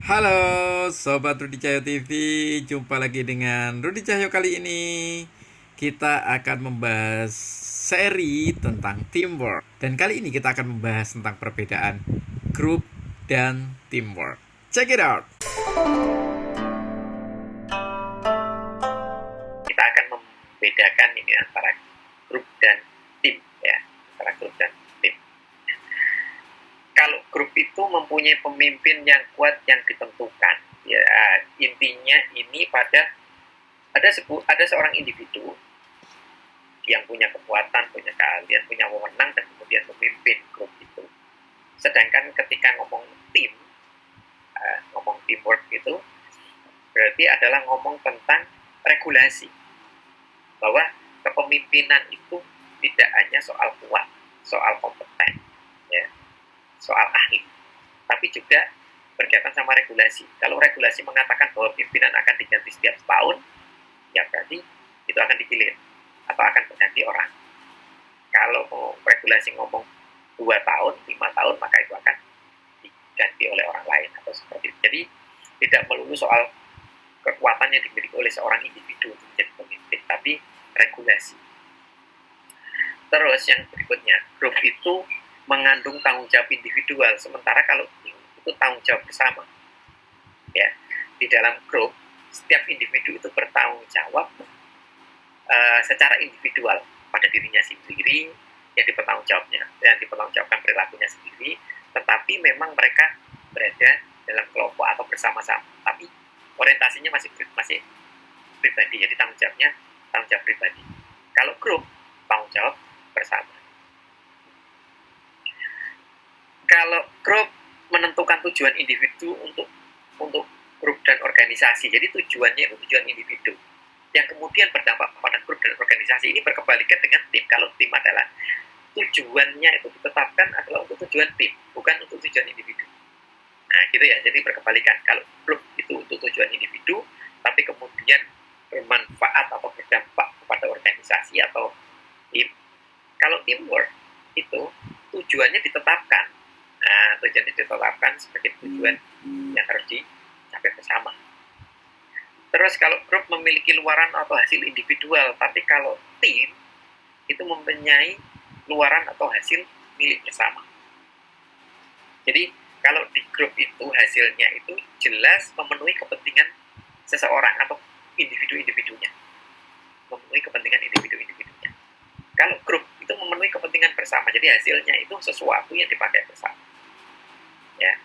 Halo Sobat Rudi Cahyo TV, jumpa lagi dengan Rudi Cahyo. Kali ini kita akan membahas seri tentang teamwork. Dan kali ini kita akan membahas tentang perbedaan grup dan teamwork. Check it out. Kita akan membedakan ini antara grup dan tim ya, antara grup dan tim. Kalau grup itu mempunyai pemimpin yang kuat yang ditentukan, ya intinya ini pada ada seorang individu yang punya kekuatan, punya keahlian, punya wewenang dan kemudian memimpin grup itu. Sedangkan ketika ngomong tim, ngomong teamwork itu berarti adalah ngomong tentang regulasi, bahwa kepemimpinan itu tidak hanya soal kuat, soal kompeten, ya, soal ahli, tapi juga berkaitan sama regulasi. Kalau regulasi mengatakan bahwa pimpinan akan diganti setiap tahun, ya berarti itu akan dipilih atau akan berganti orang. Kalau regulasi ngomong 2 tahun, 5 tahun, maka itu akan diganti oleh orang lain atau seperti itu. Jadi tidak melulu soal kekuatan yang dimiliki oleh seorang individu untuk menjadi pemimpin, tapi regulasi. Terus yang berikutnya, grup itu mengandung tanggung jawab individual, sementara kalau tim itu tanggung jawab bersama. Ya, di dalam grup setiap individu itu bertanggung jawab secara individual pada dirinya sendiri, yang dipertanggungjawabkan perilakunya sendiri, tetapi memang mereka berada dalam kelompok atau bersama-sama, tapi orientasinya masih pribadi, jadi tanggung jawab pribadi. Kalau grup, tanggung jawab bersama. Kalau grup menentukan tujuan individu untuk grup dan organisasi, jadi tujuannya itu tujuan individu yang kemudian berdampak pada grup dan organisasi. Ini berkebalikan dengan tim. Kalau tim adalah tujuannya itu ditetapkan adalah untuk tujuan tim, bukan untuk tujuan individu. Nah gitu ya, jadi berkebalikan. Kalau grup itu untuk tujuan individu, tapi kemudian bermanfaat atau berdampak kepada organisasi atau tim. Kalau teamwork itu tujuannya ditetapkan. Nah, tujuannya ditetapkan sebagai tujuan yang harus dicapai bersama. Terus kalau grup memiliki luaran atau hasil individual, tapi kalau tim itu mempunyai luaran atau hasil milik bersama. Jadi kalau di grup itu hasilnya itu jelas memenuhi kepentingan seseorang atau individu-individunya, memenuhi kepentingan individu-individunya. Kalau grup itu memenuhi kepentingan bersama, jadi hasilnya itu sesuatu yang dipakai bersama. Ya,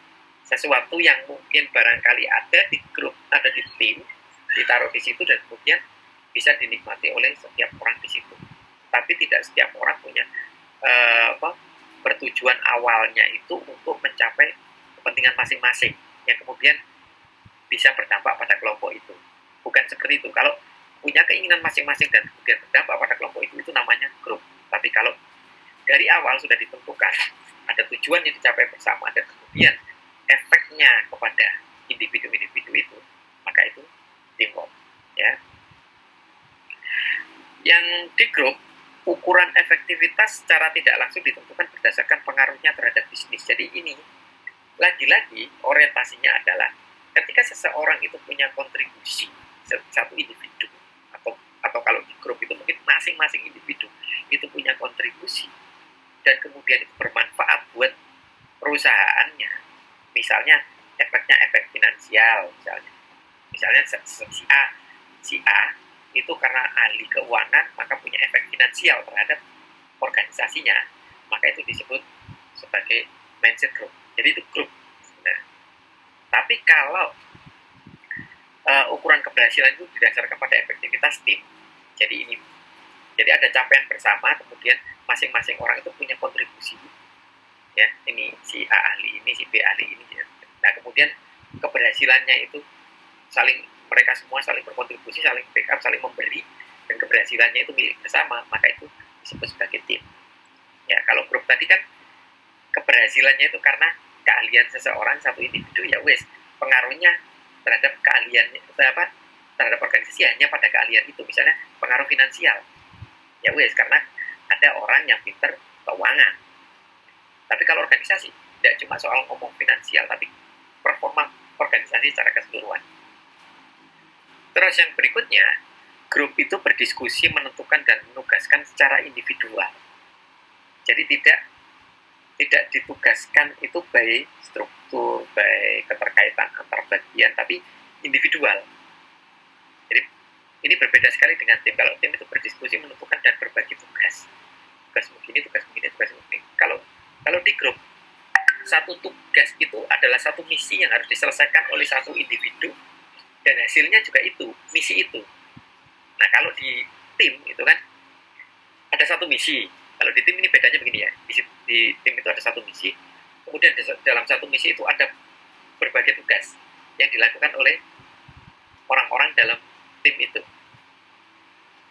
sesuatu yang mungkin barangkali ada di grup, ada di tim, ditaruh di situ dan kemudian bisa dinikmati oleh setiap orang di situ. Tapi tidak setiap orang punya bertujuan awalnya itu untuk mencapai kepentingan masing-masing yang kemudian bisa berdampak pada kelompok itu. Bukan seperti itu. Kalau punya keinginan masing-masing dan kemudian berdampak pada kelompok itu namanya grup. Tapi kalau dari awal sudah ditentukan ada tujuan yang dicapai bersama dan kemudian efeknya kepada individu-individu itu, maka itu teamwork. Ya. Yang di grup, ukuran efektivitas secara tidak langsung ditentukan berdasarkan pengaruhnya terhadap bisnis. Jadi ini lagi-lagi orientasinya adalah ketika seseorang itu punya kontribusi, satu individu atau kalau di grup itu mungkin masing-masing individu itu punya kontribusi dan kemudian itu bermanfaat buat perusahaannya. Misalnya efeknya efek finansial, misalnya si A itu karena ahli keuangan maka punya efek finansial terhadap organisasinya, maka itu disebut sebagai mindset group. Jadi itu grup. Nah, tapi kalau ukuran keberhasilan itu didasarkan pada efektivitas tim, jadi ada capaian bersama, kemudian masing-masing orang itu punya kontribusi. Ya, ini si A ahli ini, si B ahli ini. Ya. Nah, kemudian keberhasilannya itu mereka semua saling berkontribusi, saling backup, saling memberi, dan keberhasilannya itu milik bersama, maka itu disebut sebagai tim. Ya, kalau grup tadi kan keberhasilannya itu karena keahlian seseorang, satu individu, ya wes, pengaruhnya terhadap keahliannya terhadap organisasi hanya pada keahlian itu. Misalnya pengaruh finansial, ya wes, karena ada orang yang pinter keuangan. Tapi kalau organisasi tidak cuma soal ngomong finansial, tapi performa organisasi secara keseluruhan. Terus yang berikutnya, grup itu berdiskusi, menentukan dan menugaskan secara individual. Jadi tidak ditugaskan itu by struktur, by keterkaitan antar bagian, tapi individual. Jadi ini berbeda sekali dengan tim. Kalau tim itu berdiskusi, menentukan dan berbagi tugas. Tugas begini, tugas begini, tugas begini. Kalau di grup, satu tugas itu adalah satu misi yang harus diselesaikan oleh satu individu, dan hasilnya juga itu, misi itu. Nah, kalau di tim itu kan ada satu misi. Kalau di tim ini bedanya begini ya. Di tim itu ada satu misi. Kemudian dalam satu misi itu ada berbagai tugas yang dilakukan oleh orang-orang dalam tim itu.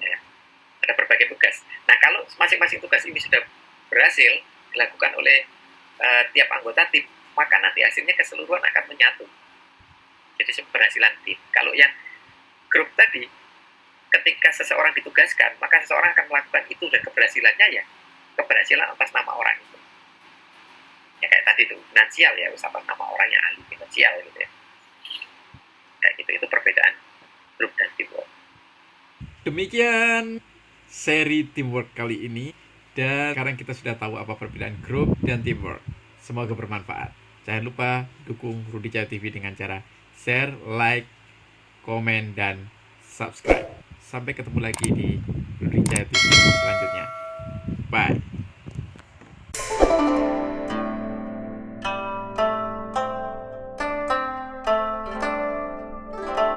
Ya, ada berbagai tugas. Nah, kalau masing-masing tugas ini sudah berhasil dilakukan oleh tiap anggota tim, maka nanti hasilnya keseluruhan akan menyatu. Jadi keberhasilan tim. Kalau yang grup tadi, ketika seseorang ditugaskan, maka seseorang akan melakukan itu, dan keberhasilannya ya keberhasilan atas nama orang itu. Ya kayak tadi itu finansial ya, atas nama orang yang ahli finansial gitu ya. Kayak gitu, itu perbedaan grup dan teamwork. Demikian seri teamwork kali ini, dan sekarang kita sudah tahu apa perbedaan grup dan teamwork. Semoga bermanfaat. Jangan lupa dukung Rudi Jaya TV dengan cara share, like, komen, dan subscribe. Sampai ketemu lagi di Rudi Jaya TV selanjutnya. Bye.